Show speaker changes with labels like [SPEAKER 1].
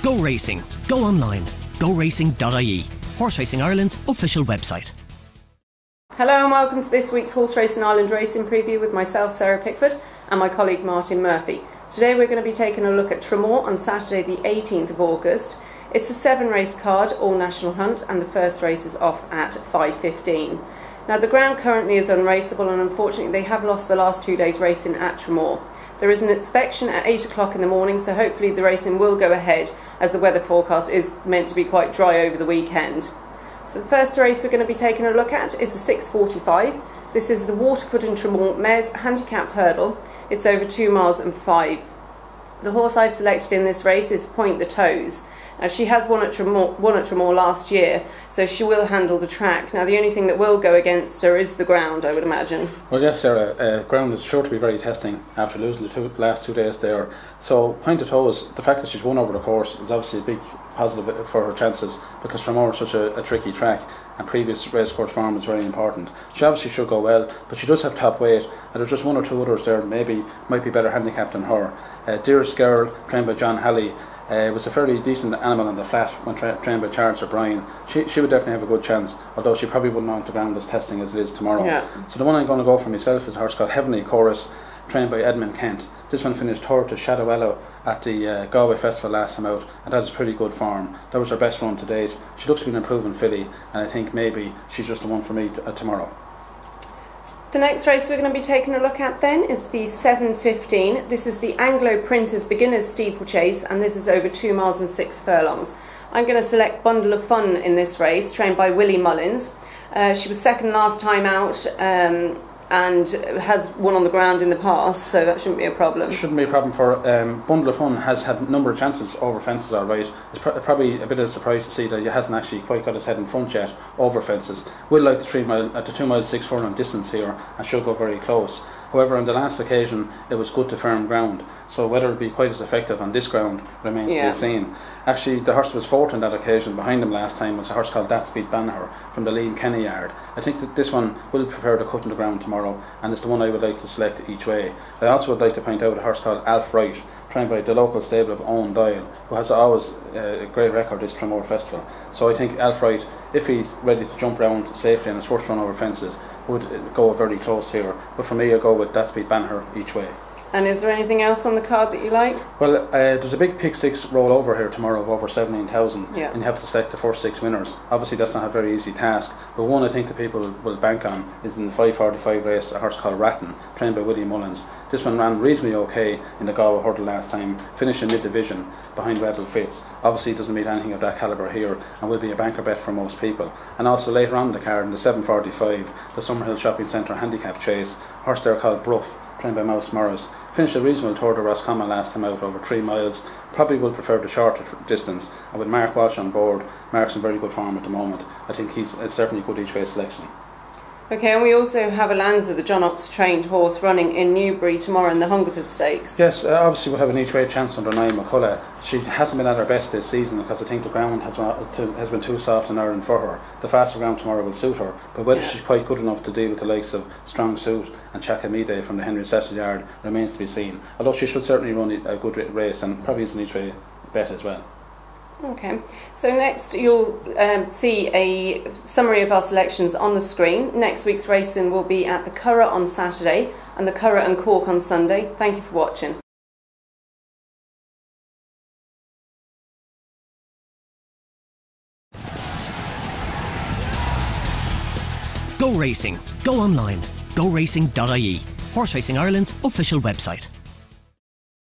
[SPEAKER 1] Go racing. Go online. GoRacing.ie. Horse Racing Ireland's official website.
[SPEAKER 2] Hello and welcome to this week's Horse Racing Ireland racing preview with myself, Sarah Pickford, and my colleague Martin Murphy. Today we're going to be taking a look at Tramore on Saturday the 18th of August. It's a 7-race card, all national hunt, and the first race is off at 5:15. Now the ground currently is unraceable, and unfortunately they have lost the last 2 days racing at Tramore. There is an inspection at 8 o'clock in the morning, so hopefully the racing will go ahead, as the weather forecast is meant to be quite dry over the weekend. So the first race we're going to be taking a look at is the 6:45. This is the Waterford and Tramore Mares Handicap Hurdle. It's over 2 miles and 5. The horse I've selected in this race is Point the Toes. Now she has won at Tramore last year, so she will handle the track. Now the only thing that will go against her is the ground, I would imagine.
[SPEAKER 3] Well, yes, Sarah, ground is sure to be very testing after losing the last 2 days there. So Point the Toes, the fact that she's won over the course is obviously a big positive for her chances, because Tramore is such a tricky track and previous racecourse form is very important. She obviously should go well, but she does have top weight, and there's just one or two others there might be better handicapped than her. Dearest Girl, trained by John Halley, was a fairly decent animal on the flat when trained by Charles O'Brien. She would definitely have a good chance, although she probably wouldn't want the ground as testing as it is tomorrow. Yeah. So the one I'm going to go for myself is a horse called Heavenly Chorus, trained by Edmund Kent. This one finished third to Shadowellow at the Galway Festival last time out, and that is pretty good form. That was her best run to date. She looks to be an improving filly, and I think maybe she's just the one for me tomorrow.
[SPEAKER 2] The next race we're going to be taking a look at then is the 7:15. This is the Anglo Printers Beginners Steeplechase, and this is over 2 miles and 6 furlongs. I'm going to select Bundle of Fun in this race, trained by Willie Mullins. She was second last time out, and has won on the ground in the past, so that shouldn't be a problem.
[SPEAKER 3] Shouldn't be a problem for Bundle of Fun. Has had a number of chances over fences, alright. It's probably a bit of a surprise to see that he hasn't actually quite got his head in front yet over fences. Will like the 3 mile at the 2 mile 6 furlong distance here, and should go very close. However, on the last occasion it was good to firm ground, so whether it will be quite as effective on this ground remains to be seen. Actually, the horse was fourth on that occasion. Behind him last time was a horse called That's Beat Banner from the Liam Kenny yard. I think that this one will prefer the cut in the ground tomorrow, and it's the one I would like to select each way. I also would like to point out a horse called Alf Wright, trained by the local stable of Owen Doyle, who has always a great record this Tramore Festival. So I think Alf Wright, if he's ready to jump around safely on his first run over fences, would go very close here. But for me, I'll go with That's Beat Banner each way.
[SPEAKER 2] And is there anything else on the card that you like?
[SPEAKER 3] Well, there's a big pick 6 rollover here tomorrow of over 17,000, and you have to select the first 6 winners. Obviously that's not a very easy task, but one I think the people will bank on is in the 5:45 race, a horse called Ratton, trained by Willie Mullins. This one ran reasonably okay in the Galway Hurdle last time, finished in mid-division behind Rebel Fitz. Obviously it doesn't meet anything of that calibre here, and will be a banker bet for most people. And also later on in the card, in the 7:45, the Summerhill Shopping Centre Handicap Chase, a horse there called Bruff, trained by Mouse Morris, finished a reasonable third to Roscommon last time out over 3 miles. Probably will prefer the shorter distance, and with Mark Walsh on board, Mark's in very good form at the moment. I think he's certainly a good each way selection.
[SPEAKER 2] Okay, and we also have Alanza, the John Ox trained horse, running in Newbury tomorrow in the Hungerford Stakes.
[SPEAKER 3] Yes, obviously we'll have an each way chance under Niall McCullough. She hasn't been at her best this season because I think the ground has been too soft in Ireland for her. The faster ground tomorrow will suit her, but whether she's quite good enough to deal with the likes of Strong Suit and Chakamide from the Henry Settle Yard remains to be seen. Although she should certainly run a good race, and probably is an each way bet as well.
[SPEAKER 2] Okay, so next you'll see a summary of our selections on the screen. Next week's racing will be at the Curragh on Saturday and the Curragh and Cork on Sunday. Thank you for watching.
[SPEAKER 1] Go racing. Go online. GoRacing.ie. Horse Racing Ireland's official website.